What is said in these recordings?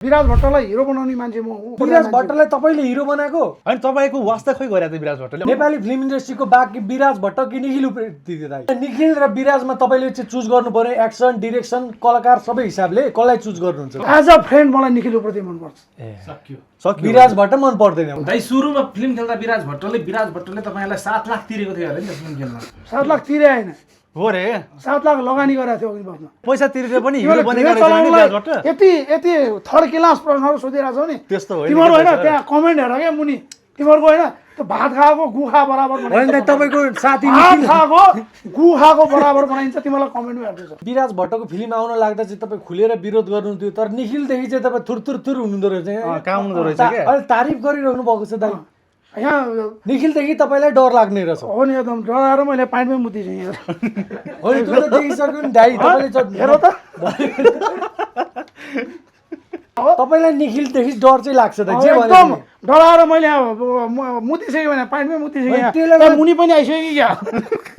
विराज भट्टलाई hero बनाउने मान्छे म हुँ। विराज भट्टलाई तपाईले हिरो बनाएको हैन तपाईको वास्ता खोइ गरे त विराज भट्टले नेपाली फिल्म इन्डस्ट्रीको बाँकी विराज भट्ट कि निखिल उप्रेती दाइ निखिल र विराजमा तपाईले चाहिँ चुज गर्नु पर्यो एक्सन डिरेक्सन कलाकार सबै हिसाबले कसलाई चुज गर्नुहुन्छ एज अ फ्रेन्ड मलाई निखिल उप्रेती मनपर्छ। सक्यो विराज भट्ट मन पर्दैन दाइ सुरुमा फिल्म खेल्दा विराज भट्टले तपाईलाई 7 लाख तिरेको थियो अरे नि त फिल्म खेल्न। 7 लाख तिरे होइन, हो रे 7 लाख लगानी गरेको थियो अघि बस्न। पैसा तिरेर पनि हिरो बनेको रहेछ नि विराज भट्ट। यति थर्ड क्लास प्रश्नहरू सोधिरहेको छौ नि त्यस्तो होइन तिमीहरू होइन, त्यहाँ कमेन्ट हेर क्या मुनि तिमीहरूको होइन त्यो भात खाएको गुखा बराबर होइन तपाईको साथी भात खाएको गुखाको बराबर बनाइन्छ तिमीलाई कमेन्टमा हेर्दैछ। विराज भट्टको फिल्म आउन लाग्दा चाहिँ तपाईँ खुलेर विरोध गर्नुहुन्थ्यो तर निखिलदेखि चाहिँ तपाईँ थुर हुनुहुँदो रहेछ काम हुँदो रहेछ क्या। अहिले तारिफ गरिरहनु भएको छ दाइ यहाँ निखिलदेखि तपाईँलाई डर लाग्ने रहेछ हो नि एकदम डराएर मैले पाइन्टमै मुतिछु यहाँ। होइन त्यो त देखिसक्यो नि दाइ तपाईँले हेर त तपाईँलाई निखिलदेखि डर चाहिँ लाग्छ त जे भने एकदम डराएर मैले मुतिसकेँ भने पाइन्टमै मुतिसकेँ यहाँ। त्यहाँ मुनि पनि आइसक्यो कि क्या।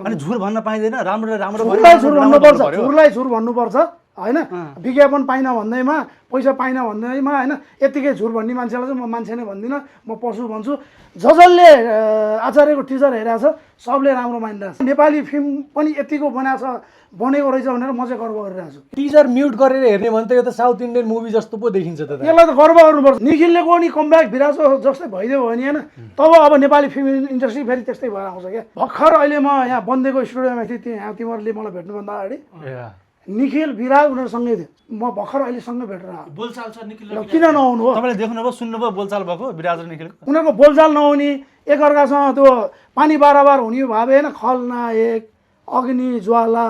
अनि झुर भन्न पाइँदैन राम्रो राम्रो झुरलाई झुर भन्नुपर्छ, झुरलाई झुर भन्नुपर्छ होइन। विज्ञापन पाइन भन्दैमा पैसा पाइन भन्दैमा होइन यतिकै झुर भन्ने मान्छेलाई चाहिँ म मान्छे नै भन्दिनँ, म पशु भन्छु। जसले आचार्यको टिजर हेरेको छ सबले राम्रो मानिरहेको छ। नेपाली फिल्म पनि यतिको बनेको रहेछ भनेर म चाहिँ गर्व गरिरहेको छु। टिजर म्युट गरेर हेर्ने भने त यो त साउथ इन्डियन मुभी जस्तो पो देखिन्छ त यसलाई त गर्व गर्नुपर्छ। निखिलले को नि कमब्याक विराजको जस्तै भइदियो भने होइन तब अब नेपाली फिल्म इन्डस्ट्री फेरि त्यस्तै भएर आउँछ क्या। भर्खर अहिले म यहाँ बन्देको स्टुडियोमा थिएँ, यहाँ तिमीहरूले मलाई भेट्नुभन्दा अगाडि निखिल विराज उनीहरूसँगै थियो। म भर्खर अहिले सँगै भेटेर आएको। बोलचाल छ निखिल किन नआउनु हो? तपाईले देख्नुभयो सुन्नुभयो बोलचाल भएको विराज र निखिलको? उनीहरूको बोलचाल नहुने एकअर्कासँग त्यो पानी बाराबार हुने भावे होइन। खलनायक, अग्नि ज्वाला,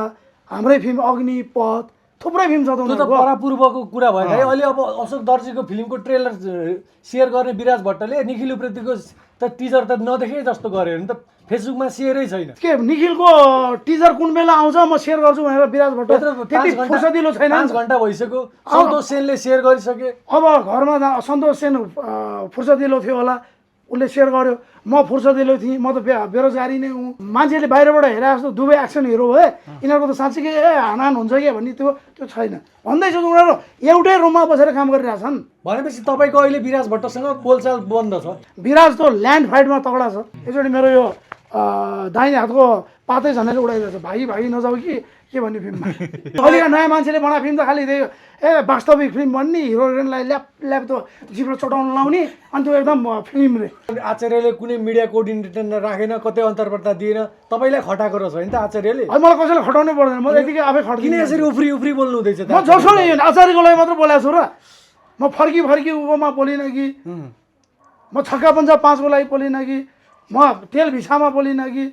हाम्रै फिल्म अग्निपथ, थुप्रै फिल्म छ त त्यो त उनीहरूको। परापूर्वको कुरा भयो दाइ अहिले अब अशोक दर्जीको फिल्मको ट्रेलर सेयर गर्ने विराज भट्टले निखिल उप्रेतीको त टिजर त नदेखे जस्तो गर्यो भने त फेसबुकमा सेयरै छैन के निखिलको टिजर कुन बेला आउँछ म सेयर गर्छु भनेर विराज भट्ट त्यति फुर्सदिलो छैन। 5 घण्टा भइसक्यो सन्तोष सेनले सेयर गरिसके अब घरमा सन्तोष सेन फुर्सदिलो थियो होला, उसले सेयर गर्यो। म फुर्सदिलो थिएँ, म त बेरोजगारी नै हुँ। मान्छेले बाहिरबाट हेरे जस्तो दुवै एक्सन हिरो भए यिनीहरूको त साँच्चीकै हानान हुन्छ क्या भन्ने त्यो छैन। भन्दैछु उनीहरू एउटै रुममा बसेर काम गरिरहेछन् भनेपछि तपाईँको अहिले विराज भट्टसँग बोलचाल बन्द छ विराज त ल्यान्ड फाइटमा तगडा छ। एकचोटि मेरो यो दाहिने हातको पातै झन्डैले उडाइरहेछ। भाइ नजाऊ के भन्ने फिल्ममा अहिलेका नयाँ मान्छेले बनाएको फिल्म त खालि त्यही वास्तविक फिल्म भन्ने हिरो हिरोइनलाई ल्याप त जिब्रो चटाउन लाउने अनि त्यो एकदम फिल्म रे। आचार्यले कुनै मिडिया कोअर्डिनेटर राखेन, कतै अन्तर्वार्ता दिएन, तपाईँलाई खटाएको रहेछ होइन त आचार्यले? मलाई कसैले खटाउनै पर्दैन, म यतिकै आफै किन खट्दिनँ। यसरी उफ्री बोल्नु हुँदैछ त? म जसो आचार्यको लागि मात्र बोलेको छु र। म फर्की उमा बोलिनँ कि, म छक्का पञ्चा 5को लागि बोलिनँ कि, म तेल भिसामा बोलिनँ कि,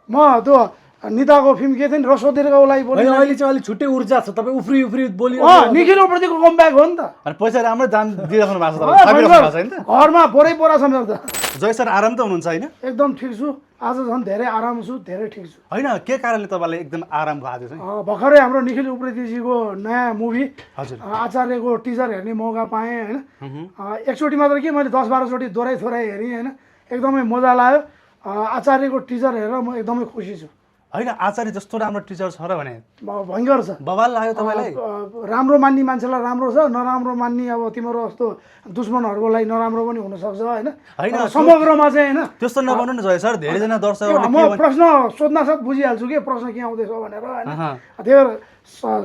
म त्यो निताको फिल्म के थियो नि रसोदीर्घको लागि बोलिनँ। अहिले चाहिँ अलिक छुट्टै ऊर्जा छ, तपाईँ उफ्री बोलिरहनु निखिल उप्रेतीको कमब्याक हो नि त। अनि पैसा राम्रो दान दिइराख्नु भएको छ तपाईले थाबिराख्नु भएको छ हैन त? घरमा बोरै बोरा छ मेरो त। जय सर आराम त हुनुहुन्छ हैन? एकदम ठिक छु, आज झन् धेरै आराम छु, धेरै ठिक छु। हैन के कारणले तपाईलाई एकदम आराम भएको थियो चाहिँ? भर्खरै हाम्रो निखिल उप्रेतीजीको नयाँ मुभी हजुर आचार्यको टिजर हेर्ने मौका पाएँ होइन। एकचोटि मात्र के मैले 10-12 चोटि दोहोऱ्याइ हेरेँ होइन, एकदमै मजा लाग्यो। आचार्यको टिजर हेरेर म एकदमै खुसी छु। हैन आचार्य जस्तो राम्रो टिचर छ र भने भयङ्कर छ। बवाल लाग्यो तपाईलाई? राम्रो मान्ने मान्छेलाई राम्रो छ, नराम्रो मान्ने अब तिम्रो जस्तो दुश्मनहरूको लागि नराम्रो पनि हुनसक्छ होइन। समग्रमा चाहिँ होइन त्यस्तो नबन्नु न जय सर, धेरैजना दर्शकहरूले म प्रश्न सोध्नसाथ बुझिहाल्छु कि प्रश्न के आउँदैछ भनेर होइन। त्यही भएर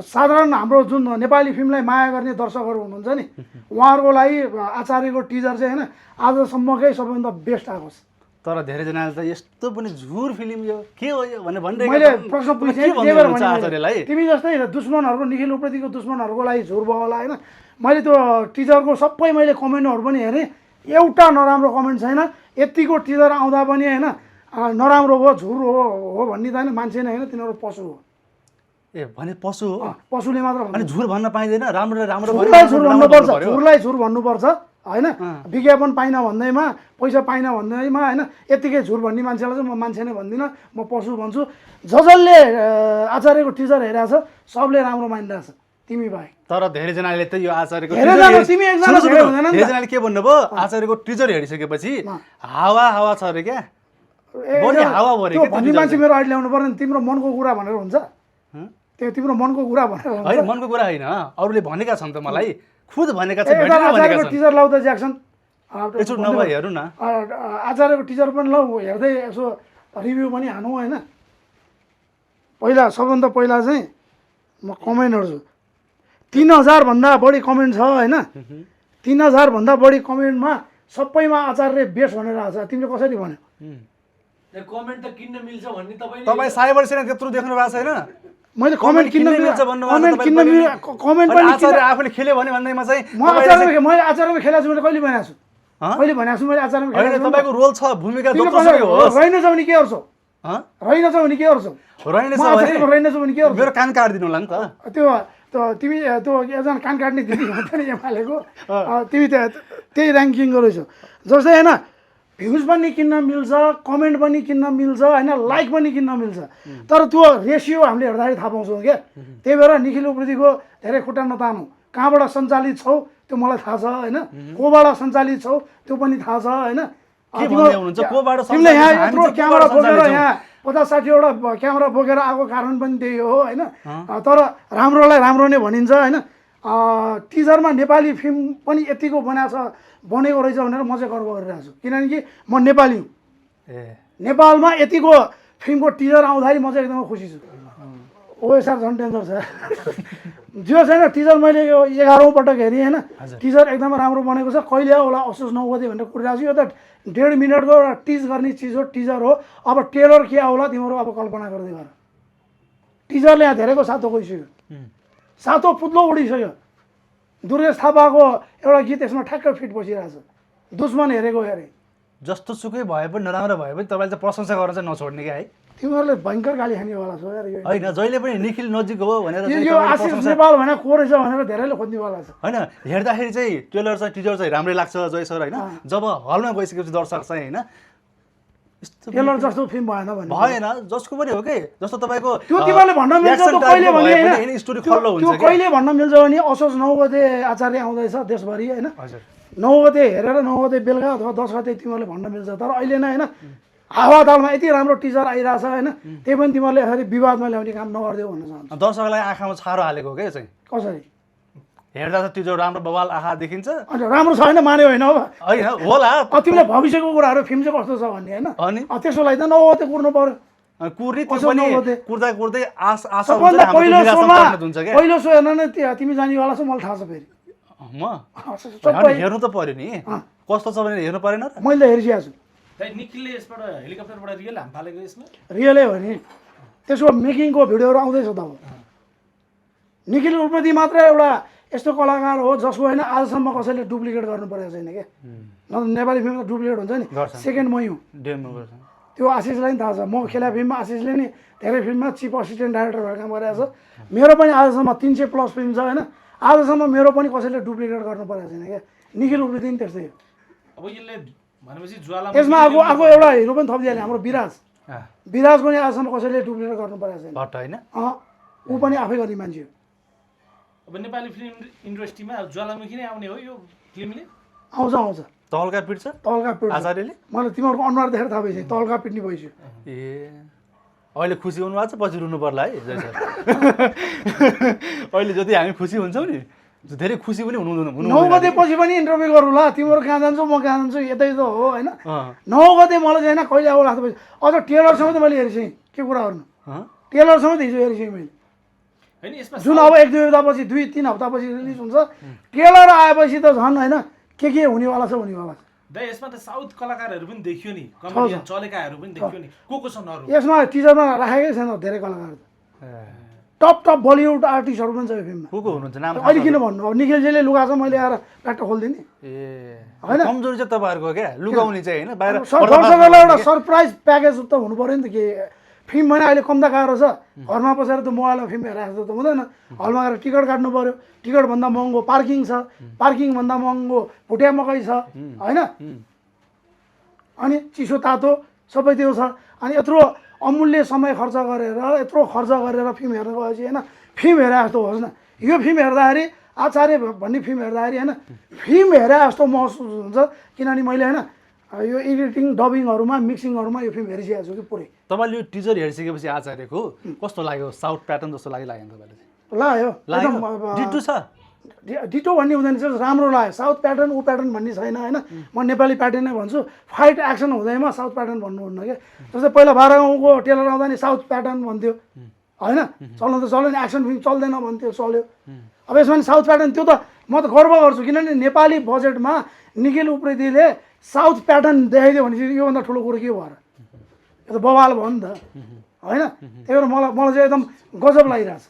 साधारण हाम्रो जुन नेपाली फिल्मलाई माया गर्ने दर्शकहरू हुनुहुन्छ नि उहाँहरूको लागि आचार्यको टिजर चाहिँ होइन आजसम्मकै सबैभन्दा बेस्ट आएको छ। तर धेरैजनाले त यस्तो पनि झुर फिल्म यो के हो यो भनेर भनिरहेको मैले प्रश्न पुछेँ आचार्यलाई। तिमी जस्तै दुश्मनहरूको निखिल उप्रेतीको दुश्मनहरूको लागि झुर भयो होला होइन। मैले त्यो टिजरको सबै मैले कमेन्टहरू पनि हेरेँ, एउटा नराम्रो कमेन्ट छैन। यतिको टिजर आउँदा पनि होइन नराम्रो हो झुर हो भन्ने त होइन, मान्छे नै होइन तिनीहरू पशु हो। ए भने पशु हो? पशुले मात्र अनि झुर भन्न पाइँदैन? राम्रो झुरलाई झुर भन्नुपर्छ होइन। विज्ञापन पाइन भन्दैमा पैसा पाइन भन्दैमा होइन यतिकै झुर भन्ने मान्छेलाई चाहिँ म मान्छे नै भन्दिनँ, म पशु भन्छु। जसले आचार्यको टिजर हेरेको छ सबले राम्रो मानिरहेछ तिमी बाहेक। तर धेरैजनाले त यो आचार्यको धेरैजनाले के भन्नुभयो, आचार्यको टिजर हेरिसकेपछि हावा छ अरे क्या, बढी हावा भरे के भन्ने मान्छे मेरो अहिले ल्याउनु पर्दैन। तिम्रो मनको कुरा भनेर हुन्छ, त्यो तिम्रो मनको कुरा भनेर होइन, मनको कुरा होइन, अरूले भनेका छन् त मलाई। खुद भनेका ए, छन् यता भेटेर भनेका आचार्यको छन् टिचर लाउ त ज्याक्सन एकचोटि नभए हेरौँ न आचार्यको टिचर पनि ल हेर्दै यसो रिभ्यू पनि हानौँ होइन पहिला सबभन्दा पहिला चाहिँ म कमेन्ट हेर्छु 3000 भन्दा बढी कमेन्ट छ होइन 3000 भन्दा बढी कमेन्टमा सबैमा आचार्य बेस्ट भनेर आएको छ तिमीले कसरी भन्यो कमेन्ट त किन्न मिल्छ भन्ने तपाईँले तपाईँ साइबर सेना त्यत्रो देख्नु भएको छैन मैले कमेन्ट किन्न मिल्छ भन्नुभएको कमेन्ट छ किन्न तपाईँले। कमेन्ट अनि पनि आचार्य आफूले खेल्यो भने भन्दैमा चाहिँ म आचार्यमा मैले आचार्यमा खेलाएको छु मैले कहिले भनेको छु कहिले भनेको छु मैले आचार्यमा होइन खेलाएको छु तपाईँको रोल छ भूमिका तिमीले जत्रोसुकै होस् रहेनछ भने के गर्छौ हँ? रहेनछ भने के गर्छौ रहेनछ म भने आचार्यमा रहेनछ भने के गर्छौ मेरो कान काटिदिनु होला नि त त्यो तिमी त्यो एकजना कान काट्ने दिदी हुन्थ्यो नि एमालेको तिमी त्यही ऱ्याङ्किङ रहेछौ जस्तै होइन भ्युज पनि किन्न मिल्छ कमेन्ट पनि किन्न मिल्छ होइन लाइक पनि किन्न मिल्छ तर त्यो रेसियो हामीले हेर्दाखेरि थाहा पाउँछौँ क्या त्यही भएर निखिल उप्रेतीको धेरै खुट्टा नतानौँ कहाँबाट सञ्चालित छौ त्यो मलाई थाहा छ होइन कोबाट सञ्चालित छौ त्यो पनि थाहा छ होइन के भन्दै हुनुहुन्छ कोबाट तिमीले यहाँ हामी यत्रो चाहिँ क्यामेरा कोबाट बोकेर सञ्चालित यहाँ 50-60वटा क्यामेरा बोकेर आएको कारण पनि त्यही हो होइन तर राम्रोलाई राम्रो नै भनिन्छ होइन टिजरमा नेपाली फिल्म पनि यतिको बनेको रहेछ भनेर म चाहिँ गर्व गरिरहेको छु किनकि म नेपाली हुँ ए नेपालमा यतिको फिल्मको टिजर आउँदाखेरि म चाहिँ एकदमै खुसी छु ओएसआर झन् डेन्जर छ जो छैन टिजर मैले यो 11औँ पटक हेरेँ होइन टिजर एकदमै राम्रो बनेको छ कहिले होला असोज 9 गते भनेर कुरिरहेको छु यो त 1.5 मिनटको एउटा टिज गर्ने चिज हो टिजर हो अब ट्रेलर के आउला तिमीहरू अब कल्पना गर्दै गर टिजरले यहाँ धेरैको सातो गइसक्यो सातो पुत्लो उडिसक्यो दुर्गेश थापाको एउटा गीत यसमा ठ्याक्क फिट बसिरहेको छ दुश्मन हेरेको हेरे जस्तो सुकै भए पनि नराम्रो भए पनि तपाईँले चाहिँ प्रशंसा गर्न चाहिँ नछोड्ने क्या है तिमीहरूले भयङ्कर गाली खानेवाला छौ यार यो होइन जहिले पनि निखिल नजिक हो भनेर चाहिँ यो तपाईँले आशिष प्रशंसा नेपाल भनेर को रहेछ भनेर धेरैले खोज्नेवाला छ होइन हेर्दाखेरि चाहिँ ट्रेलर चाहिँ टिजर चाहिँ राम्रै लाग्छ जय सर होइन जब हलमा गइसकेपछि दर्शक चाहिँ होइन यस्तो टेलर जस्तो फिल्म भएन भने भएन जसको पनि हो कि जस्तो तपाईँको त्यो तिमीहरूले भन्न मिल्छ reaction त कहिले type-को भने भए पनि होइन होइन स्टोरी खल्लो त्यो हुन्छ क्या कहिले भन्न मिल्छ भने असोज 9 गते आचार्य आउँदैछ देशभरि होइन हजुर 9 गते हेरेर 9 गते बेलुका अथवा 10 गते तिमीहरूले भन्न मिल्छ तर अहिले नै होइन हावातालमा यति राम्रो टिजर आइरहेछ होइन त्यही पनि तिमीहरूले यसरी विवादमा ल्याउने काम नगरिदेऊ भन्न चाहन्छु दर्शकलाई आँखामा छारो हालेको हो क्या यो चाहिँ कसरी हेर्दा त टिजर राम्रो बवाल आँखा देखिन्छ अन्त राम्रो छैन मान्यो होइन अब होइन होला तिमीले भविष्यको कुराहरू फिल्म चाहिँ कस्तो छ भन्ने होइन अनि त्यसो लागि त 9 गते कुर्नु पर्यो कुर्ने त्यो असोज पनि 9 गते। कुर्दा कुर्दै आशा हुन्छ सबभन्दा हाम्रो पहिलो निराशा सोमा पर्न हुन्छ क्या पहिलो सो हेर्न नै तिमी जानेवाला छौ मलाई थाहा छ फेरि म सबै हेर्नु त पर्यो नि कस्तो छ भनेर हेर्नु परेन र मैले त हेरिसकेको छु निखिलले यसबाट हेलिकप्टरबाट रियल हाम फालेको यसमा रियलै हो नि त्यसको मेकिङको भिडियोहरू आउँदैछ त अब निखिल उप्रेती मात्र एउटा यस्तो कलाकार हो जसको होइन आजसम्म कसैले डुप्लिकेट गर्नु परेको छैन क्या नत्र नेपाली फिल्ममा डुप्लिकेट हुन्छ नि गर्छ। सेकेन्ड मै हुँ डेमो गर्छ त्यो आशिषलाई पनि थाहा छ म खेला फिल्ममा आशिषले नि धेरै फिल्ममा चिफ असिस्टेन्ट डाइरेक्टर भएर काम गरिरहेको छ मेरो पनि आजसम्म 300+ फिल्म छ होइन आजसम्म मेरो पनि कसैले डुप्लिकेट गर्नु परेको छैन क्या निखिल उप्रेती पनि त्यस्तै हो अब यसले भनेपछि ज्वाला यसमा आएको एउटा हिरो पनि थपिदिहाल्यो हाम्रो विराज पनि आजसम्म कसैले डुप्लिकेट गर्नु परेको छैन भट्ट होइन ऊ पनि आफै गर्ने मान्छे हो अब नेपाली फिल्म इन्डस्ट्रीमा ज्वालामुखी नै आउने हो यो फिल्मले आउँछ तहल्का पिट्छ तल्का पिट्छ आचार्यले मलाई तिमीहरूको अनुहार देखेर थाहा भइसक्यो तल्का पिट्ने भइसक्यो ए अहिले खुसी हुनु भएको छ पछि रुनु पर्ला है जय सर अहिले जति हामी खुसी हुन्छौँ नि धेरै खुसी पनि हुनु 9 गते पछि पनि इन्टरभ्यू गरौँ ल तिमीहरू कहाँ जान्छौ म कहाँ जान्छु यतै त हो होइन 9 गते मलाई चाहिँ होइन कहिले आउला पछि अझ टेलरसँग त मैले हेरिसकेँ के कुरा गर्नु टेलरसँग त हिजो हेरिसकेँ मैले होइन यसमा जुन अब 1-2 हप्तापछि 2-3 हप्तापछि रिलिज हुन्छ टेलर आएपछि त झन् होइन के हुनेवाला छ हुनेवाला छ दाइ यसमा त साउथ कलाकारहरू पनि देखियो नि कमेडियन चलेकाहरू पनि देखियो नि को छन् अरू यसमा टिजरमा राखेकै छैन धेरै कलाकार टप बलिउड आर्टिस्टहरू पनि छ यो फिल्ममा को हुनुहुन्छ नाम अहिले किन भन्नु अब निखिलजीले लुगा छ मैले आएर प्याट्ट खोलिदिने ए होइन? कमजोरी चाहिँ तपाईँहरूको क्या लुगाउने चाहिँ होइन बाहिर दर्शकहरूलाई एउटा सरप्राइज प्याकेज त हुनु पऱ्यो नि त कि फिल्म भने अहिले कम त गाह्रो छ घरमा बसेर त मोबाइलमा फिल्म हेरेर त हुँदैन हलमा गएर टिकट काट्नु पऱ्यो टिकटभन्दा महँगो पार्किङ छ पार्किङभन्दा महँगो भुटिया मकै छ होइन अनि चिसो तातो सबै त्यो छ अनि यत्रो अमूल्य समय खर्च गरेर यत्रो खर्च गरेर फिल्म हेर्न गएपछि होइन फिल्म हेरे जस्तो होस् न यो फिल्म हेर्दाखेरि आचार्य भन्ने फिल्म हेर्दाखेरि होइन फिल्म हेरे जस्तो महसुस हुन्छ किनभने मैले होइन यो एडिटिङ डबिङहरूमा मिक्सिङहरूमा यो फिल्म हेरिसकेको छु कि पुरै तपाईँले यो टिजर हेरिसकेपछि आचार्यको कस्तो लाग्यो साउथ प्याटर्न जस्तो लाग्यो नि तपाईँले लाग्यो लाग्यो डिट्टु छ डिटो भन्ने हुँदैन रहेछ राम्रो लाग्यो साउथ प्याटर्न ऊ प्याटर्न भन्ने छैन होइन म नेपाली प्याटर्न नै भन्छु फाइट एक्सन हुँदैमा साउथ प्याटर्न भन्नुहुन्न क्या जस्तै पहिला 12 गाउँको टेलर आउँदा नि साउथ प्याटर्न भन्थ्यो होइन चल्न त चल्यो नि एक्सन फिल्म चल्दैन भन्थ्यो चल्यो अब यसमा नि साउथ प्याटर्न त्यो त म त गर्व गर्छु किनभने नेपाली बजेटमा निखिल उप्रेतीले साउथ प्याटर्न देखाइदियो भने चाहिँ योभन्दा ठुलो कुरो के भयो र यो त बवाल भयो नि त होइन त्यही भएर मलाई चाहिँ एकदम गजब लागिरहेछ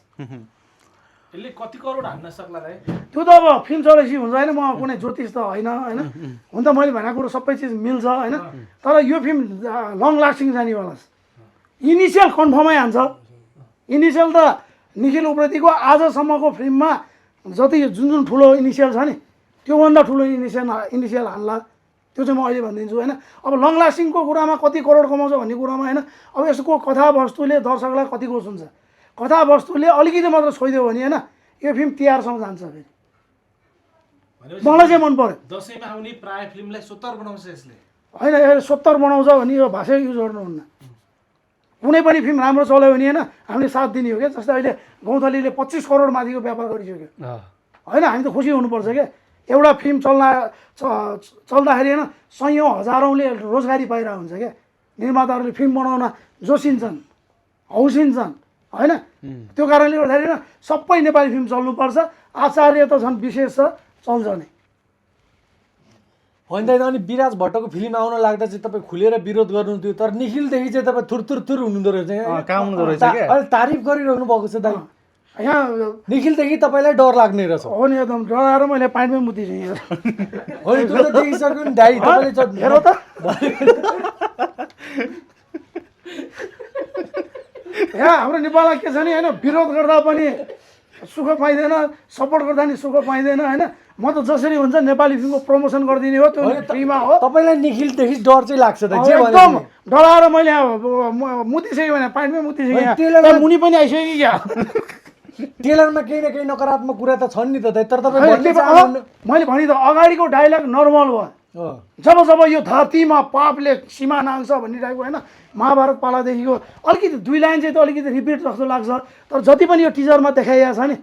यसले कति करोड हान्न सक्ला दाइ त्यो त अब फिल्म चलेपछि हुन्छ होइन म कुनै ज्योतिष त होइन होइन हुन त मैले भनेको कुरो सबै चिज मिल्छ होइन तर यो फिल्म लङ लास्टिङ जानेवाला छ इनिसियल कन्फर्मै हान्छ इनिसियल त निखिल उप्रेतीको आजसम्मको फिल्ममा जति जुन ठुलो इनिसियल छ नि त्योभन्दा ठुलो इनिसियल हान्ला त्यो चाहिँ म अहिले भनिदिन्छु होइन अब लङ लास्टिङको कुरामा कति करोड कमाउँछ भन्ने कुरामा होइन अब यसको कथावस्तुले दर्शकलाई कतिको सुन्छ कथावस्तुले अलिकति मात्र छोइदियो भने होइन यो फिल्म तिहारसम्म जान्छ फेरि मलाई चाहिँ मन पर्यो दसैँमा आउने प्राय फिल्मलाई 70 बनाउँछ यसले होइन यो 70 बनाउँछ भने यो भाषै युज गर्नुहुन्न कुनै पनि फिल्म राम्रो चल्यो भने होइन हामीले साथ दिने हो क्या जस्तै अहिले गौँथलीले 25 करोड माथिको व्यापार गरिसक्यो होइन हामी त खुसी हुनुपर्छ क्या एउटा फिल्म चल्दाखेरि होइन सयौँ हजारौँले रोजगारी पाइरहेको हुन्छ क्या निर्माताहरूले फिल्म बनाउन जोसिन्छन् हौसिन्छन् होइन त्यो कारणले गर्दाखेरि होइन सबै नेपाली फिल्म चल्नुपर्छ आचार्य त झन् विशेष छ चल्छ नै होइन दाइ अनि विराज भट्टको फिल्म आउन लाग्दा चाहिँ तपाईँ खुलेर विरोध गर्नुहुन्थ्यो तर निखिलदेखि चाहिँ तपाईँ थुर हुनुहुँदो रहेछ कहाँ हुँदो रहेछ क्या अहिले तारिफ गरिरहनु भएको छ दाइ यहाँ निखिलदेखि तपाईँलाई डर लाग्ने रहेछ हो नि एकदम डराएर मैले पाइन्टमै मुतिछु यहाँ होइन त्यो त देखिसक्यो नि दाइ तपाईँले हेर त यहाँ हाम्रो नेपालमा के छ नि होइन विरोध गर्दा पनि सुख पाइँदैन सपोर्ट गर्दा नि सुख पाइँदैन होइन म त जसरी हुन्छ नेपाली फिल्मको प्रमोसन गरिदिने हो त्यो फ्रीमा हो तपाईँलाई निखिलदेखि डर चाहिँ लाग्छ त जे एकदम डराएर मैले मुतिसकेँ भने पाइन्टमै मुतिसकेँ मुनि पनि आइसक्यो कि क्या टेलरमा केही न केही नकारात्मक कुरा त छन् नि त दाइ तर तपाईँ मैले भने त अगाडिको डाइलग नर्मल भयो जब जब यो धरतीमा पापले सीमा नाग्छ भन्ने टाइपको होइन महाभारत पालादेखिको अलिकति 2 लाइन चाहिँ त अलिकति रिपिट जस्तो लाग्छ तर जति पनि यो टिजरमा देखाइएको छ नि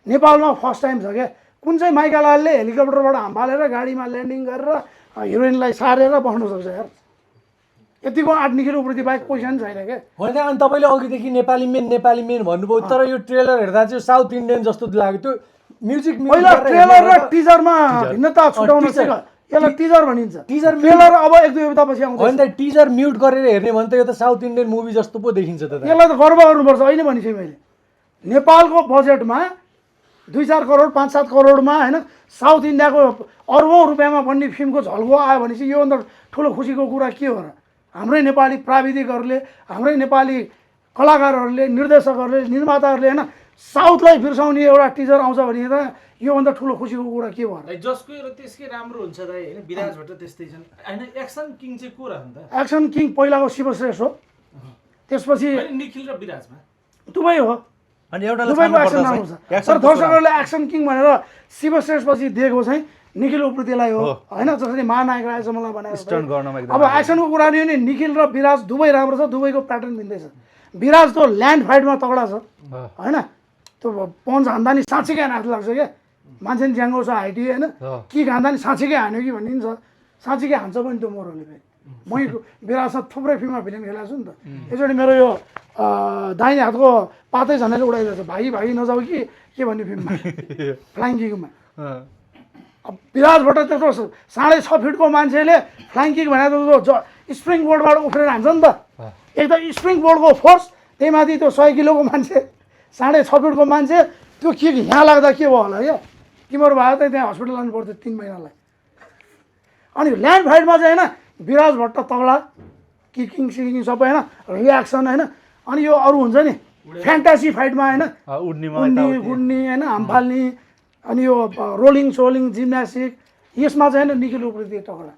नेपालमा फर्स्ट टाइम छ क्या कुन चाहिँ माइका लालले हेलिकप्टरबाट हाम्फालेर गाडीमा ल्यान्डिङ गरेर हिरोइनलाई सारेर बस्नु सक्छ यार यतिको आँट निखिल उप्रेती बाहेक पैसा नि छैन क्या होइन अनि तपाईँले अघिदेखि नेपाली मेन भन्नुभयो तर यो ट्रेलर हेर्दा चाहिँ साउथ इन्डियन जस्तो लाग्यो त्यो म्युजिक पहिला ट्रेलर र टिजरमा भिन्नता छुटाउन चाहिँ यसलाई टिजर भनिन्छ टिजर ट्रेलर अब 1-2 हप्तापछि आउँछ होइन त टिजर म्युट गरेर हेर्ने भने त यो त साउथ इन्डियन मुभी जस्तो पो देखिन्छ त यसलाई त गर्व गर्नुपर्छ अहिले भनिसकेँ मैले नेपालको बजेटमा 2-4 करोड 5-7 करोडमा होइन साउथ इन्डियाको अरबौँ रुपियाँमा बन्ने फिल्मको झल्को आयो भने चाहिँ योभन्दा ठुलो खुसीको कुरा के हो र हाम्रै नेपाली प्राविधिकहरूले हाम्रै नेपाली कलाकारहरूले निर्देशकहरूले निर्माताहरूले होइन साउथलाई बिर्साउने एउटा टिजर आउँछ भने त योभन्दा ठुलो खुसीको कुरा के भयो जसको र त्यसकै राम्रो हुन्छ दाइ होइन विराज भट्ट त्यस्तै छन् होइन एक्सन किङ चाहिँ को रहन् त एक्सन किङ पहिलाको शिवश्रेष्ठ हो त्यसपछि निखिल र विराजमा दुवै हो अनि एउटा दुवैको एक्सन राम्रो छ तर दर्शकहरूले एक्सन किङ भनेर शिवश्रेष्ठपछि दिएको चाहिँ निखिल उप्रेतीलाई हो होइन जसरी महानायक रायसम्मलाई बनाएर अब एक्सनको कुरा नि भने निखिल र विराज दुवै राम्रो छ दुवैको प्याटर्न भिन्दै छ विराज त ल्यान्ड फाइटमा तगडा छ होइन त्यो पन्च हान्दा नि साँच्चीकै हान्नु लाग्छ क्या मान्छे नि ज्याङ्गो छ हाइटी होइन कि हान्दा नि साँच्चीकै हान्यो कि भन्ने नि छ साँच्चीकै हान्छ पनि त्यो मोरले फेरि मै विराजमा थुप्रै फिल्ममा भिलेन खेलाएको छु नि त यसरी मेरो यो दाहिने हातको पातै झन्डै उडाइरहेको छ भागी भागी नजाऊ कि के भन्ने फिल्ममा फ्लाइङ किकमा अब विराजबाट त्यत्रो 6.5 फिटको मान्छेले फ्लाइङ किक भनेको स्प्रिङ बोर्डबाट उफ्रेर हान्छ नि त एक त स्प्रिङ बोर्डको फोर्स त्यही माथि त्यो 100 किलोको मान्छे 6.5 फिटको मान्छे त्यो किक यहाँ लाग्दा के भयो होला क्या तिम्रो भयो त त्यहाँ हस्पिटल लानु पर्थ्यो 3 महिनालाई अनि ल्यान्ड फाइटमा चाहिँ होइन विराज भट्ट तगडा किकिङ सिकिङ सबै होइन रियाक्सन होइन अनि यो अरू हुन्छ नि फ्यान्टासी फाइटमा होइन गुड्ने होइन हामफाल्ने अनि यो रोलिङ सोलिङ जिम्नास्टिक यसमा चाहिँ होइन निखिल उप्रेती तगडा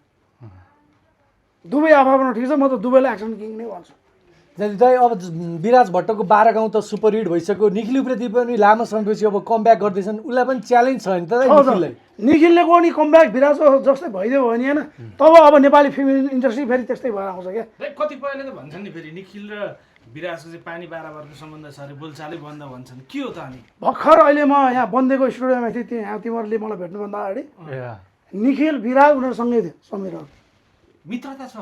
दुवै आफ्नो ठिक छ म त दुवैलाई एक्सन किङ नै भन्छु दाइ अब विराज भट्टको 12 गाउँ त सुपर हिट भइसक्यो निखिल उप्रेती पनि लामो समयपछि अब कमब्याक गर्दैछन् उसलाई पनि च्यालेन्ज छ नि त निखिललाई निखिलले को नि कमब्याक विराजको जस्तै भइदियो भने होइन तब अब नेपाली फिल्म इन्डस्ट्री फेरि त्यस्तै भएर आउँछ क्या कतिपयले त भन्छन् नि फेरि निखिल र विराजको चाहिँ पानी बाराबारको सम्बन्ध छ अरे बोलचालै बन्द भन्छन् के हो त अनि भर्खर अहिले म यहाँ बन्देको स्टुडियोमा थिएँ त्यहाँ तिमीहरूले मलाई भेट्नुभन्दा अगाडि निखिल विराज उनीहरूसँगै थियो समीरहरू मित्रता छ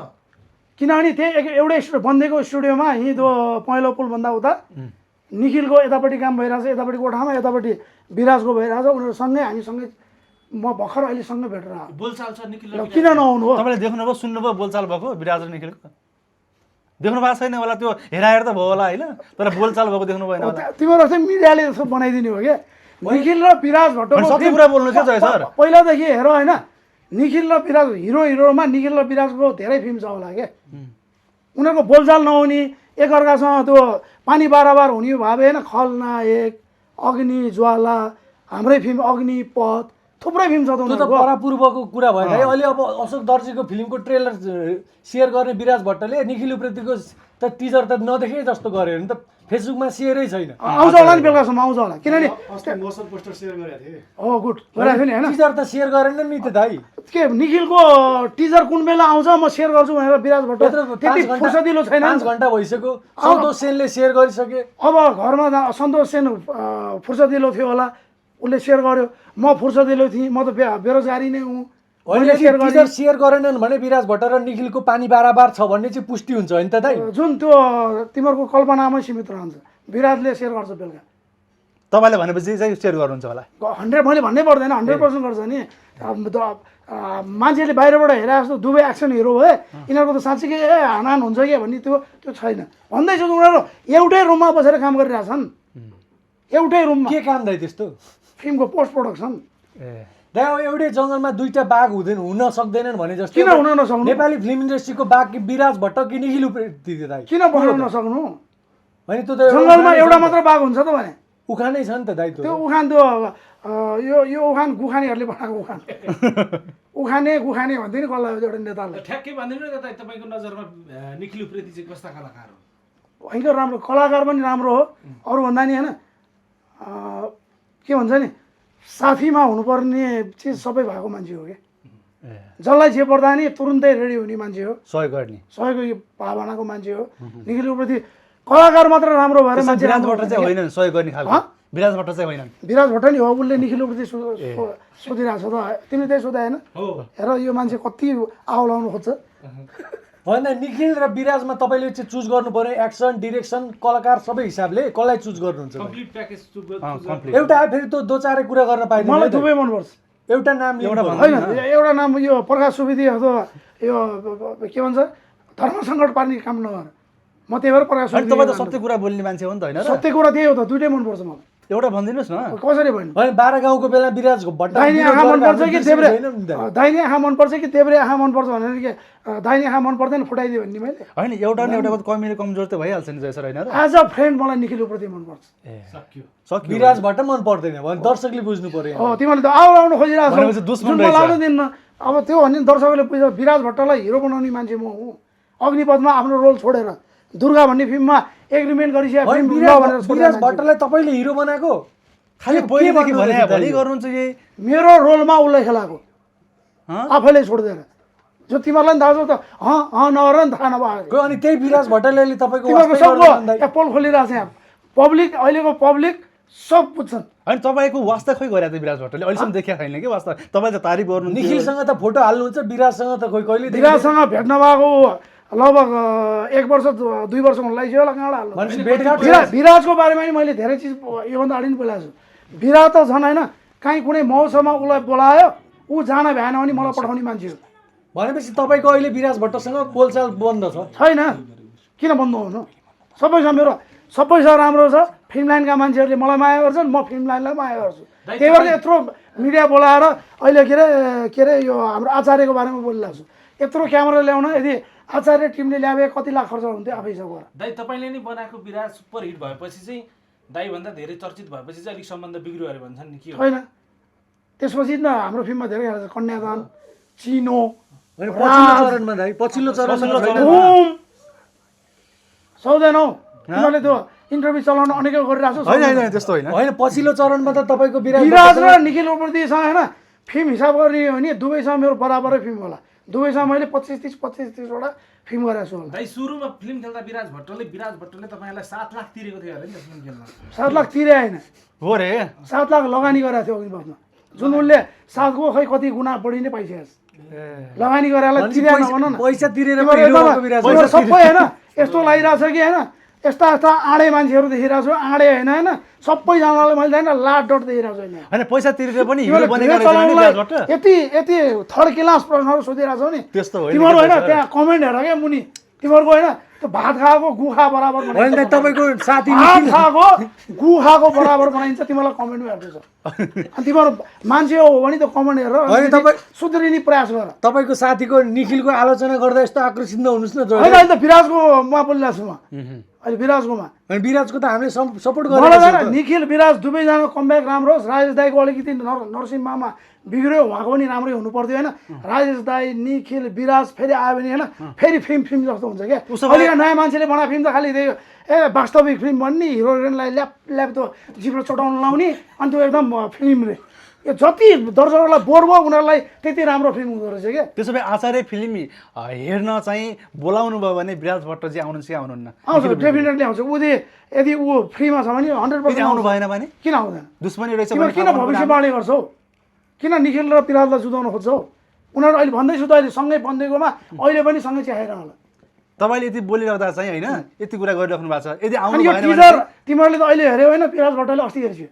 किनभने त्यही एउटै बन्देको स्टुडियोमा हिँदो पहेँलो पुलभन्दा उता निखिलको यतापट्टि काम भइरहेछ यतापट्टि कोठामा यतापट्टि विराजको भइरहेछ उनीहरूसँगै हामीसँगै म भर्खर अहिलेसँगै भेटेर आएको बोलचाल छ निखिल र किन नआउनु हो तपाईँले देख्नुभयो सुन्नुभयो बोलचाल भएको विराज र निखिलको देख्नु भएको छैन होला त्यो हेराहेर त भयो होला होइन तर बोलचाल भएको देख्नु भएन होला तिमीहरू चाहिँ मिडियाले जस्तो बनाइदिने हो क्या निखिल र विराज भट्टको सत्य कुरा बोल्नु थियो जय सर पहिलादेखि हेर होइन निखिल र विराज हिरोमा निखिल र विराजको धेरै फिल्म छ होला क्या उनीहरूको बोलचाल नहुने एकअर्कासँग त्यो पानी बाराबार हुने भावे होइन खलनायक अग्नि ज्वाला हाम्रै फिल्म अग्निपथ थुप्रै फिल्म छ त त्यो त उनीहरूको परापूर्वको कुरा भयो दाइ अहिले अब अशोक दर्जीको फिल्मको ट्रेलर सेयर गर्ने विराज भट्टले निखिल उप्रेतीको त टिजर त नदेखे जस्तो गर्यो भने त फेसबुकमा सेयरै छैन आउँछ होला नि बेलुकासम्म आउँछ होला किनभने मोसन पोस्टर सेयर गरेको थिएँ हो गुड गरेको थिएँ नि होइन टिजर त सेयर गरेन नि त दाइ के निखिलको टिजर कुन बेला आउँछ म सेयर गर्छु भनेर विराज भट्ट त्यति फुर्सदिलो छैन 5 घण्टा भइसक्यो सन्तोष सेनले सेयर गरिसके अब घरमा सन्तोष सेन फुर्सदिलो थियो होला उसले सेयर गर्यो म फुर्सदिलो थिएँ म त बेरोजगारी नै हुँ अहिले टिजर सेयर गरेनन् भने विराज भट्ट र निखिलको पानी बाराबार छ भन्ने चाहिँ पुष्टि हुन्छ होइन त दाइ जुन त्यो तिमीहरूको कल्पनामै सीमित रहन्छ विराजले सेयर गर्छ बेलुका तपाईँले भनेपछि चाहिँ सेयर गर्नुहुन्छ होला 100 मैले भन्नै पर्दैन 100% गर्छ नि मान्छेले बाहिरबाट हेरे जस्तो दुवै एक्सन हिरो भए यिनीहरूको त साँच्चीकै हानाहान हुन्छ क्या भन्ने त्यो छैन भन्दैछु उनीहरू एउटै रुममा बसेर काम गरिरहेछन् एउटै रुममा के काम दाइ त्यस्तो फिल्मको पोस्ट प्रोडक्सन दाइ अब एउटै जङ्गलमा दुईटा बाघ हुन सक्दैनन् भने जस्तो किन हुन नसक्नु नेपाली फिल्म इन्डस्ट्रीको बाघ कि विराज भट्ट कि निखिल उप्रेती दाइ किन बनाउन नसक्नु होइन त्यो त जङ्गलमा एउटा मात्र बाघ हुन्छ त भने उखानै छ नि त दाइ त्यो उखान त्यो यो उखान गुखानेहरूले बनाएको उखान उखाने गुखाने भन्थ्यो नि कसलाई एउटा नेताले ठ्याक्कै भनिदिनु न त तपाईँको नजरमा निखिल उप्रेती चाहिँ कस्ता कलाकार हो भयङ्कर राम्रो कलाकार पनि राम्रो हो अरूभन्दा नि होइन के भन्छ नि साथीमा हुनुपर्ने चिज सबै भएको मान्छे हो क्या जसलाई जे पर्दा नि तुरुन्तै रेडी हुने मान्छे हो सहयोग गर्ने सहयोग भावनाको मान्छे हो निखिल उप्रेती कलाकार मात्र राम्रो भएर मान्छे विराज भट्ट चाहिँ होइन सहयोग गर्ने खालको विराज भट्ट चाहिँ होइन विराज भट्ट नि हो उसले निखिल उप्रेती सोधिरहेको छ त तिमीले त्यही सोधा होइन हेर यो मान्छे कति आउलाउनु खोज्छ होइन निखिल र विराजमा तपाईँले चाहिँ चुज गर्नु पर्यो एक्सन डिरेक्सन कलाकार सबै हिसाबले कसलाई चुज गर्नुहुन्छ कम्प्लिट प्याकेज एउटा आयो फेरि त्यो दो चारै कुरा गर्न पाइँदैन मलाई दुवै मनपर्छ एउटा नाम होइन एउटा नाम यो प्रकाश सुवेदी अथवा यो के भन्छ धर्म सङ्कट पार्ने काम नगर म त्यही भएर प्रकाश सुवेदी तपाईँ त सत्य कुरा बोल्ने मान्छे हो नि त होइन सत्य कुरा त्यही हो त दुइटै मनपर्छ मलाई एउटा भनिदिनुहोस् न कसरी भन्नु होइन 12 गाउँको बेला विराज भट्ट दाहिने आँखा मनपर्छ कि देब्रे दाहिने आँखा मनपर्छ कि देब्रे आँखा मनपर्छ भनेर के दाहिने आँखा मन पर्दैन फुटाइदियो भन्ने मैले होइन एउटा न एउटाको कमी कमजोर त भइहाल्छ नि जय सर होइन र एज अ फ्रेन्ड मलाई निखिल उप्रेती मनपर्छ सक्यो विराज भट्ट मन पर्दैन भने दर्शकले बुझ्नु पर्यो हो तिमीले त आउनु खोजिरहेको भनेपछि दुश्मन जुन लाउनु दिन्न अब त्यो भने दर्शकले बुझ्छ विराज भट्टलाई हिरो बनाउने मान्छे म हुँ अग्निपथमा आफ्नो रोल छोडेर दुर्गा भन्ने फिल्ममा एग्रिमेन्ट गरिसकेको विराज भट्टलाई तपाईँले हिरो बनाएको खालि पहिलेदेखि भने भोलि गर्नुहुन्छ यही मेरो रोलमा उसलाई खेलाएको आफैले छोडिदिएर जो तिमीहरूलाई नि थाहा छ त नगर नि थाहा नभएको अनि त्यही विराज भट्टले तपाईँको तिमीहरूको सबको पोल खोलिरहेको छ यहाँ पब्लिक अहिलेको पब्लिक सब बुझ्छन् होइन तपाईँको वास्ता खोइ गरेको थियो विराज भट्टले अहिलेसम्म देखाएको छैन कि वास्ता तपाईँ त तारिफ गर्नु निखिलसँग त फोटो हाल्नुहुन्छ विराजसँग त खोइ कहिले विराजसँग भेट्न भएको लगभग 1 वर्ष 2 वर्ष हुन लागिसक्यो होला कहाँबाट हाल्नु विराजको बारेमा नि मैले धेरै चिज योभन्दा अगाडि पनि बोलाएको छु विराज त झन् होइन काहीँ कुनै मौसममा उसलाई बोलायो ऊ जान भ्याएन भने मलाई पठाउने मान्छे हो भनेपछि तपाईँको अहिले विराज भट्टसँग बोलचाल बन्द छ छैन किन बन्द हुनु सबैसँग मेरो सबैसँग राम्रो छ फिल्म लाइनका मान्छेहरूले मलाई माया गर्छन् म फिल्म लाइनलाई माया गर्छु त्यही भएर यत्रो मिडिया बोलाएर अहिले के अरे यो हाम्रो आचार्यको बारेमा बोलिरहेको छु यत्रो क्यामेरा ल्याउन यदि आचार्य टिमले ल्याए कति लाख खर्च हुन्थ्यो आफै सब गरेर दाइ तपाईँले नै बनाएको विराज सुपर हिट भएपछि चाहिँ दाइभन्दा धेरै चर्चित भएपछि चाहिँ अलिक सम्बन्ध बिग्रियो अरे भन्छन् नि के हो होइन त्यसपछि न हाम्रो फिल्ममा धेरै खेलेको छ कन्यादान चिनो पछिल्लो चरणमा सक्दैनौ तिमीहरूले त्यो इन्टरभ्यू चलाउन अनेकै गरिरहेको छ होइन त्यस्तो होइन होइन पछिल्लो चरणमा त तपाईँको विराज र निखिल उप्रेतीसँग होइन फिल्म हिसाब गर्ने हो भने दुवैसँग मेरो बराबरै फिल्म होला दुवैसँग मैले 25-30वटा फिल्म गरेको छु होला। दाइ सुरुमा फिल्म खेल्दा विराज भट्टले तपाईँलाई 7 लाख तिरेको थियो अरे नि त फिल्म खेल्न। 7 लाख तिरे होइन, हो रे 7 लाख लगानी गरेको थियो अग्निपथमा, जुन उसले 7को खै कति गुणा बढी नै पाइसकेको छ। लगानी गरेरलाई तिरे नभन न, पैसा तिरेर तिमीहरू सबै होइन यस्तो लागिरहेछ कि होइन, यस्ता आँडे मान्छेहरू देखिरहेको छु, आँडे होइन सबैजनालाई मैले होइन लाट डट देखिरहेको छु होइन। होइन पैसा तिरेर पनि हिरो बनेको रहेछ नि विराज भट्ट। यति थर्ड क्लास प्रश्नहरू सोधिरहेको छौ नि त्यस्तो होइन तिमीहरू होइन, त्यहाँ कमेन्ट हेर क्या मुनि तिमीहरूको होइन, त्यो भात खाएको गुखा बराबर होइन तपाईँको साथी भात खाएको गुखाको बराबर बनाइन्छ, तिमीलाई कमेन्टमा हेर्दैछ। अनि तिमीहरू मान्छे हो भने त्यो कमेन्ट हेरेर सुध्रिने प्रयास गर। तपाईँको साथीको निखिलको आलोचना गर्दा यस्तो आकर्षित नहुनुहोस् न। होइन अहिले त विराजकोमा बोलिरहेको छु म, अहिले विराजकोमा। विराजको त हामीले सपोर्ट मलाई गरेको होइन निखिल विराज दुवैजना कमब्याक राम्रो होस्। राजेश दाईको अलिकति नरसिम्हामा बिग्रियो, उहाँको पनि राम्रै हुनु पर्थ्यो होइन। राजेश दाई निखिल विराज फेरि आयो भने होइन फेरि फिल्म जस्तो हुन्छ क्या। अहिले नयाँ मान्छेले बनाएको फिल्म त खालि त्यही वास्तविक फिल्म भन्ने, हिरो हिरोइनलाई ल्याप त्यो जिब्रो चटाउनु लाउने, अनि त्यो एकदम फिल्म रे। यो जति दर्शकहरूलाई बोर भयो उनीहरूलाई त्यति राम्रो फिल्म हुँदो रहेछ क्या। त्यसो भए आचार्य फिल्म हेर्न चाहिँ बोलाउनु भयो भने विराज भट्टजी आउनुहुन्छ कि आउनुहुन्न? आउँछ, डेफिनेटली आउँछ। यदि ऊ फ्रीमा छ भने 100% आउनु भएन भने किन आउँदैन? दुश्मनी रहेछ तिमीहरू किन भविष्यवाणी गर्छौ? किन निखिल र विराजलाई जुदाउन खोज्छौ? उनीहरू अहिले भन्दैछु त अहिले सँगै बन्देकोमा अहिले पनि सँगै चिहाएर होला। तपाईँले यति बोलिरहँदा चाहिँ होइन यति कुरा गरिराख्नु भएको छ, यदि आउनु अनि यो भएन टिजर तिमीहरूले त अहिले हेऱ्यौ होइन, विराज भट्टले अस्ति हेर्छु,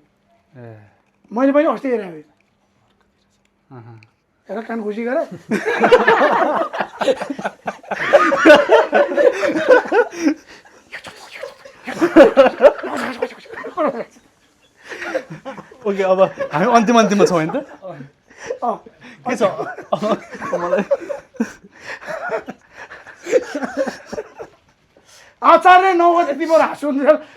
मैले पनि अस्ति हेरेँ। हेर कान खुसी गरे। ओके अब हामी अन्तिममा छौँ होइन त के छ मलाई आचार्य 9 गते तिम्रो हाँसु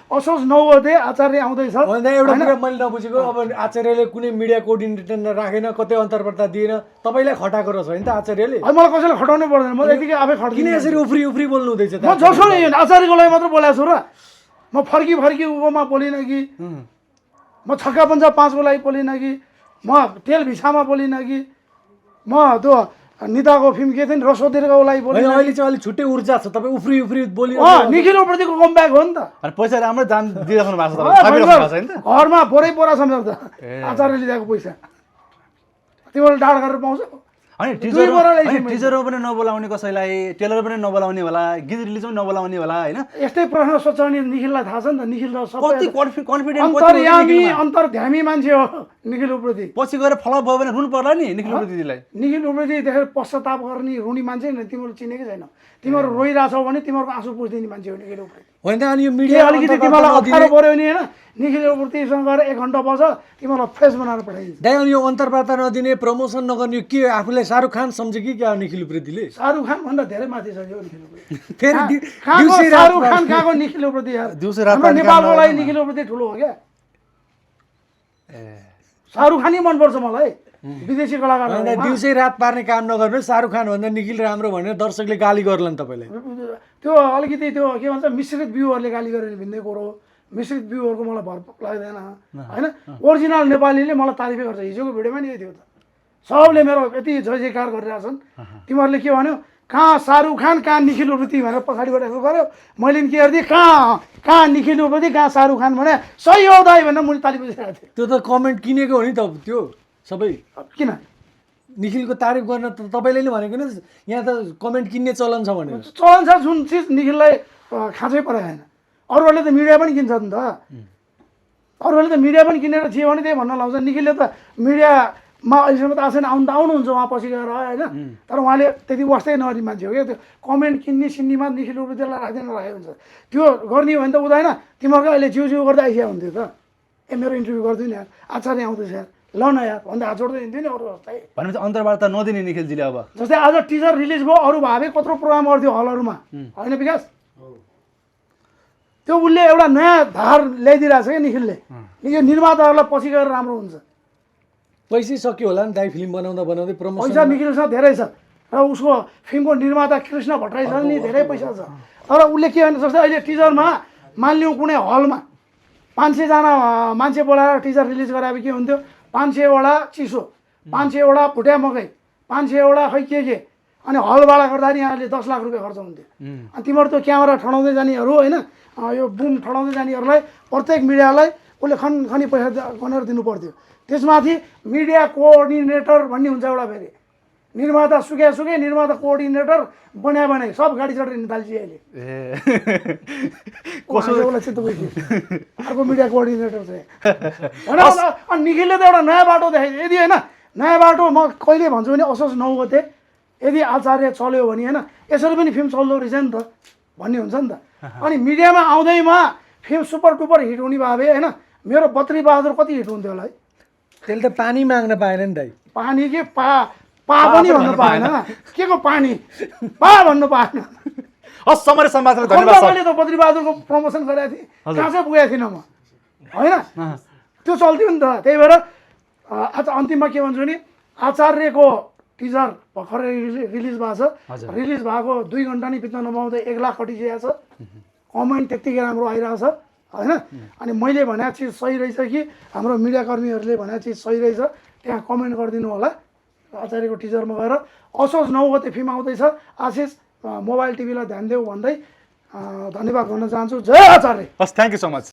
असोज 9 गते आचार्य आउँदैछ। एउटा कुरा मैले नबुझेको, अब आचार्यले कुनै मिडिया कोअर्डिनेटर राखेन, कतै अन्तर्वार्ता दिएन, तपाईँलाई खटाएको रहेछ होइन त आचार्यले? मलाई कसैले खटाउनै पर्दैन, म यतिकै आफै किन खट्दिनँ। यसरी उफ्री बोल्नु हुँदैछ त? म जसो नि आचार्यको लागि मात्र बोलेको छु र, म फर्की उकोमा बोलिनँ कि, म छक्का पन्जा 5को लागि बोलिनँ कि, म तेल भिसामा बोलिनँ कि, म त्यो निताको फिल्म के थियो नि रसोदेरको लागि बोलिनँ। अहिले चाहिँ अलिक छुट्टै ऊर्जा छ, तपाईँ उफ्री बोलियो। निखिलप्रतिको कमब्याक हो नि त। अनि पैसा राम्रो दाम दिइराख्नु भएको छ तपाईँले, छैन त घरमा बोरा सम्झाउँछ आचार्यले दिएको पैसा, तिमीहरूले डाँड गरेर पाउँछ। होइन टिजरमा पनि नबोलाउने कसैलाई, टेलर पनि नबोलाउने होला, गीत रिलिज पनि नबोलाउने होला होइन। यस्तै प्रश्न सोचाउने निखिललाई थाहा छ नि त। निखिल त कति सबै कन्फिडेन्ट अन्तर्ध्यामी मान्छे हो निखिल उप्रति। पछि गएर फ्लप भयो भने रुनु पर्ला नि निखिल उप्रेतीलाई। निखिल उप्रति देखेर पश्चाताप गर्ने रुनी मान्छे नि तिमीहरू चिनेकै छैन। तिमीहरू रोइरहेछौ भने तिमीहरूको आँसु पुछ्दिने मान्छे हो निखिल उप्रति। होइन त अनि यो मिडिया अलिकति तिमीलाई अप्ठ्यारो पऱ्यो भने होइन निखिल उप्रतिसँग गएर 1 घन्टा बस तिमीलाई फ्रेस बनाएर पठाइदिन्छ। दाइ अनि यो अन्तर्वार्ता नदिने, प्रमोसन नगर्ने के आफूलाई शाहरुख खान सम्झे कि क्या निखिल उप्रेतीले? शाहरुख खान भन्दा धेरै माथि छ यो निखिल उप्रति। फेरि शाहरुख खान कहाँको निखिल उप्रति यार? हाम्रो नेपालको लागि निखिल उप्रति ठुलो हो क्या। शाहरुख खान नै मनपर्छ मलाई, विदेशी कलाकार। दिउँसै रात पार्ने काम नगर्नु, शाहरुख खान भन्दा निखिल राम्रो भनेर दर्शकले गाली गर्ला नि तपाईँलाई। त्यो अलिकति त्यो के भन्छ मिश्रित भ्यूहरूले गाली गरेर भिन्दै कुरो, मिश्रित भ्यूहरूको मलाई भर लाग्दैन होइन। ओरिजिनल नेपालीले मलाई तारिफै गर्छ। हिजोको भिडियोमा नि यही थियो त, सबले मेरो यति जय जयकार गरिरहेछन्। तिमीहरूले के भन्यो कहाँ शाहरुख खान कहाँ निखिल उप्रति भनेर पछाडिबाट यसो गर्यो, मैले नि के गरिदिएँ कहाँ निखिल उप्रति कहाँ शाहरुख खान भने सही हो दाइ भनेर मैले ताली बजिरहेको थिएँ। त्यो त कमेन्ट किनेको हो नि त त्यो सबै। किन निखिलको तारिफ गर्न त तपाईँले नै भनेको नि यहाँ त कमेन्ट किन्ने चलन छ भनेर। चलन छ, जुन चिज निखिललाई खाँचै परेको छैन। अरूहरूले त मिडिया पनि किन्छ नि त, अरूहरूले त मिडिया पनि किनेर जे भने त्यही भन्न लाउँछ। निखिलले त मिडियामा अहिलेसम्म त आएको छैन, आउनुहुन्छ उहाँ पछि गएर होइन। तर उहाँले त्यति वास्तै नगर्ने मान्छे हो क्या। त्यो कमेन्ट किन्ने सिन्नीमा निखिल उप्रतिलाई राख्दैन राखेको हुन्छ। त्यो गर्ने हो भने त हुँदैन। तिमीहरूको अहिले जिउ गर्दै आइसकेको हुन्थ्यो त, मेरो इन्टरभ्यू गरिदिनु नि यार, आचार्य आउँदैछ यार, ल न यार भन्दा हात जोड्दै हिँड्थ्यो नि अरू जस्तै। भनेपछि अन्तर्वार्ता नदिने निखिलजीले अब जस्तै आज टिजर रिलिज भयो, अरू भावे कत्रो प्रोग्राम गर्थ्यो हलहरूमा होइन विकास? त्यो उसले एउटा नयाँ धार ल्याइदिरहेको छ क्या निखिलले। यो निर्माताहरूलाई पछि गएर राम्रो हुन्छ। पैसै सक्यो होला नि दाइ फिल्म बनाउँदै प्रमोसन। पैसा निखिलसँग धेरै छ र उसको फिल्मको निर्माता कृष्ण भट्टराईसँग नि धेरै पैसा छ। तर उसले के भने जस्तै अहिले टिजरमा मानिलिउँ कुनै हलमा 500 जना मान्छे बोलाएर टिजर रिलिज गराए के हुन्थ्यो? 500 वटा चिसो, 500 वटा भुट्या मकै, 500 वटा खै के अनि हल भाडा गर्दाखेरि यहाँले 10 लाख रुपियाँ खर्च हुन्थ्यो अनि तिमीहरू त्यो क्यामेरा ठडाउँदै जानेहरू होइन यो बुम ठडाउँदै जानेहरूलाई प्रत्येक मिडियालाई उसले खनी पैसा गनेर दिनु पर्थ्यो त्यसमाथि मिडिया कोअर्डिनेटर भन्ने हुन्छ एउटा फेरि निर्माता सुके निर्माता कोअर्डिनेटर बनाए सब गाडी चढेर निकाल्छ अहिले कसैलाई चित्त बुझ्यो अर्को मिडिया कोअर्डिनेटर चाहिँ होइन अनि निखिलले त एउटा नयाँ बाटो देखाइदियो यदि होइन नयाँ बाटो म कहिले भन्छु भने असोज 9 गते यदि आचार्य चल्यो भने होइन यसरी पनि फिल्म चल्दो रहेछ नि त भन्ने हुन्छ नि त अनि मिडियामा आउँदैमा फिल्म सुपर डुपर हिट हुने भए होइन मेरो बद्री बहादुर कति हिट हुन्थ्यो होला है त्यसले त पानी माग्न पाएन नि दाइ पानी के पा पनि भन्नु पाएन के को पानी पा भन्नु पाएन हस् समरी सम्वादलाई खन्त धन्यवाद मैले त बद्री बहादुरको प्रमोसन गरेको थिएँ कहाँ चाहिँ पुगेको थिइनँ म होइन त्यो चल्थ्यो नि त त्यही भएर आज अन्तिममा के भन्छु भने आचार्यको टिजर भर्खरै रिलिज भएको छ रिलिज भएको 2 घन्टा नि बित्न नपाउँदै 1 लाख कटिसकेको छ कमेन्ट त्यत्तिकै राम्रो आइरहेको छ होइन अनि मैले भनेको चिज सही रहेछ कि हाम्रो मिडियाकर्मीहरूले भनेको चिज सही रहेछ त्यहाँ कमेन्ट गरिदिनु होला आचार्यको टिजरमा गएर असोज 9 गते फिल्म आउँदैछ आशिष मोबाइल टिभीलाई ध्यान देऊ भन्दै धन्यवाद भन्न चाहन्छु जय आचार्य हस् थ्याङ्क यू सो मच